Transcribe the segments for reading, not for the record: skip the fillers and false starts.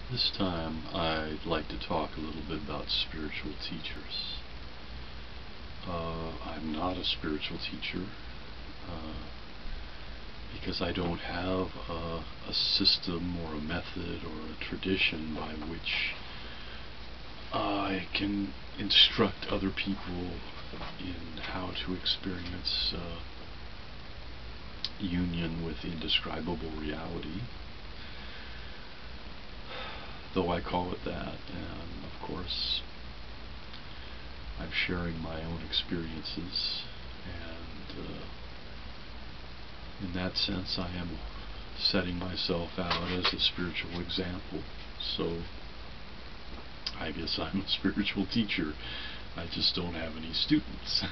This time I'd like to talk a little bit about spiritual teachers. I'm not a spiritual teacher because I don't have a system or a method or a tradition by which I can instruct other people in how to experience union with indescribable reality, though I call it that. And of course I'm sharing my own experiences, and in that sense I am setting myself out as a spiritual example. So I guess I'm a spiritual teacher. I just don't have any students.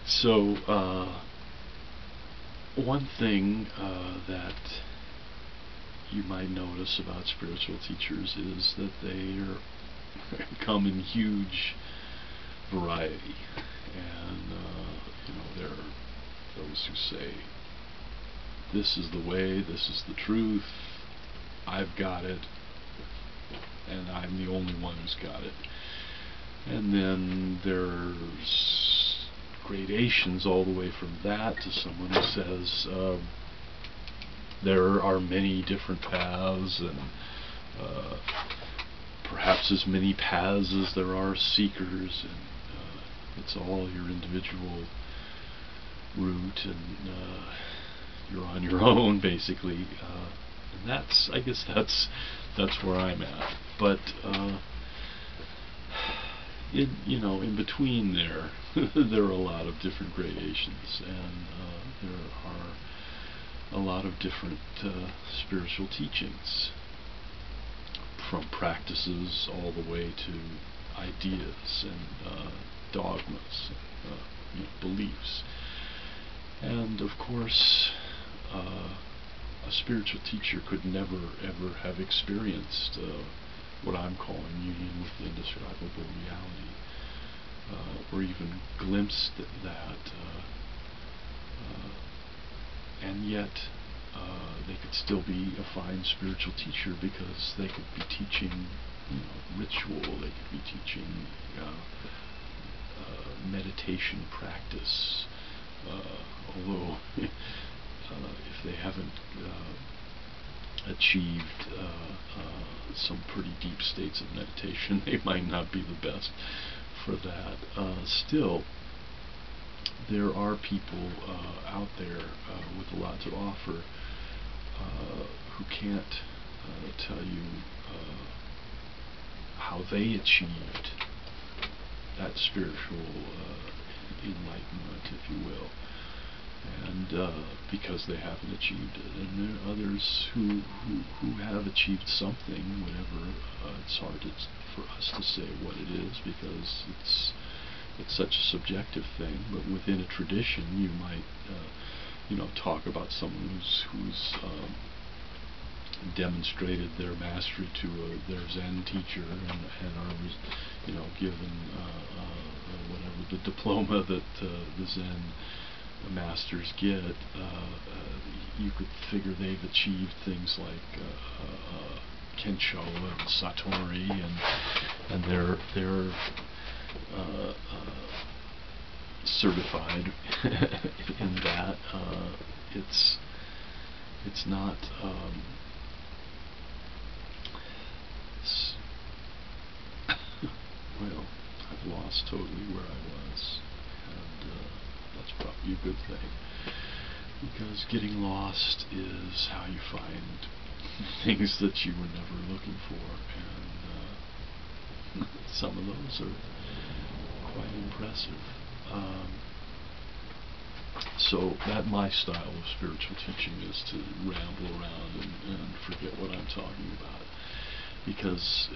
So one thing that you might notice about spiritual teachers is that they come in huge variety, and there are those who say, this is the way, this is the truth, I've got it, and I'm the only one who's got it. And then there's gradations all the way from that to someone who says there are many different paths, and perhaps as many paths as there are seekers, and it's all your individual route, and you're on your own, basically. And I guess that's where I'm at. But in between there, there are a lot of different gradations, and there are a lot of different spiritual teachings, from practices all the way to ideas and dogmas, beliefs. And of course, a spiritual teacher could never ever have experienced what I'm calling union with indescribable reality, or even glimpsed that, and yet they could still be a fine spiritual teacher, because they could be teaching ritual, they could be teaching meditation practice, although if they haven't achieved some pretty deep states of meditation, they might not be the best for that. Still, there are people out there with a lot to offer who can't tell you how they achieved that spiritual enlightenment, if you will, and because they haven't achieved it. And there are others who have achieved something, whatever. It's hard for us to say what it is, because it's such a subjective thing. But within a tradition, you might talk about someone who's demonstrated their mastery to their Zen teacher, and are given whatever the diploma that the Zen masters get. You could figure they've achieved things like Kensho and Satori, and they're certified in that. It's not well, I've lost totally where I was, and that's probably a good thing, because getting lost is how you find things that you were never looking for, and some of those are quite impressive. So that my style of spiritual teaching is to ramble around and forget what I'm talking about, because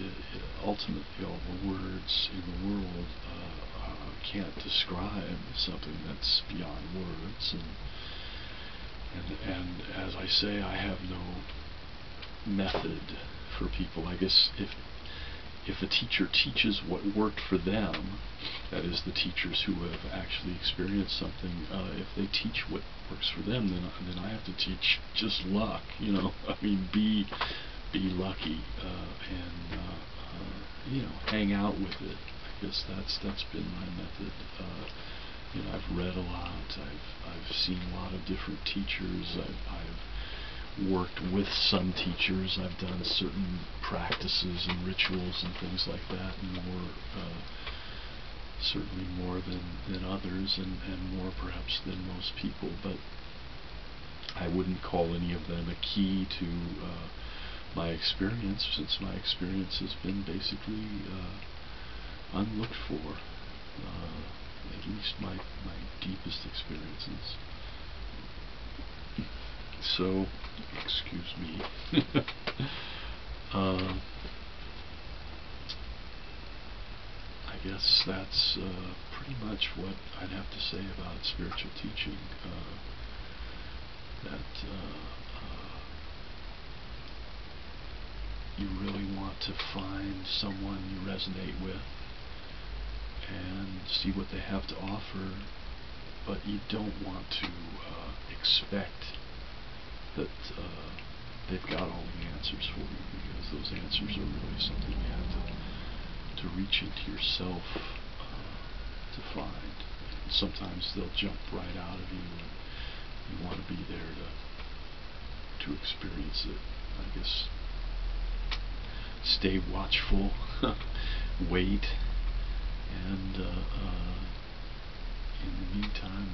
ultimately all the words in the world can't describe something that's beyond words, and as I say, I have no method for people. I guess if a teacher teaches what worked for them, that is, the teachers who have actually experienced something, if they teach what works for them, then I have to teach just luck, I mean, be be lucky and hang out with it. I guess that's been my method. I've read a lot. I've seen a lot of different teachers. I've worked with some teachers. I've done certain practices and rituals and things like that, certainly more than others, and more perhaps than most people. But I wouldn't call any of them a key to my experience, since my experience has been basically unlooked for. At least my deepest experiences. So, excuse me. I guess that's pretty much what I'd have to say about spiritual teaching. That you really want to find someone you resonate with and see what they have to offer, but you don't want to expect that they've got all the answers for you, because those answers are really something you have to reach into yourself to find. And sometimes they'll jump right out of you, and you want to be there to experience it. I guess stay watchful, wait, and in the meantime,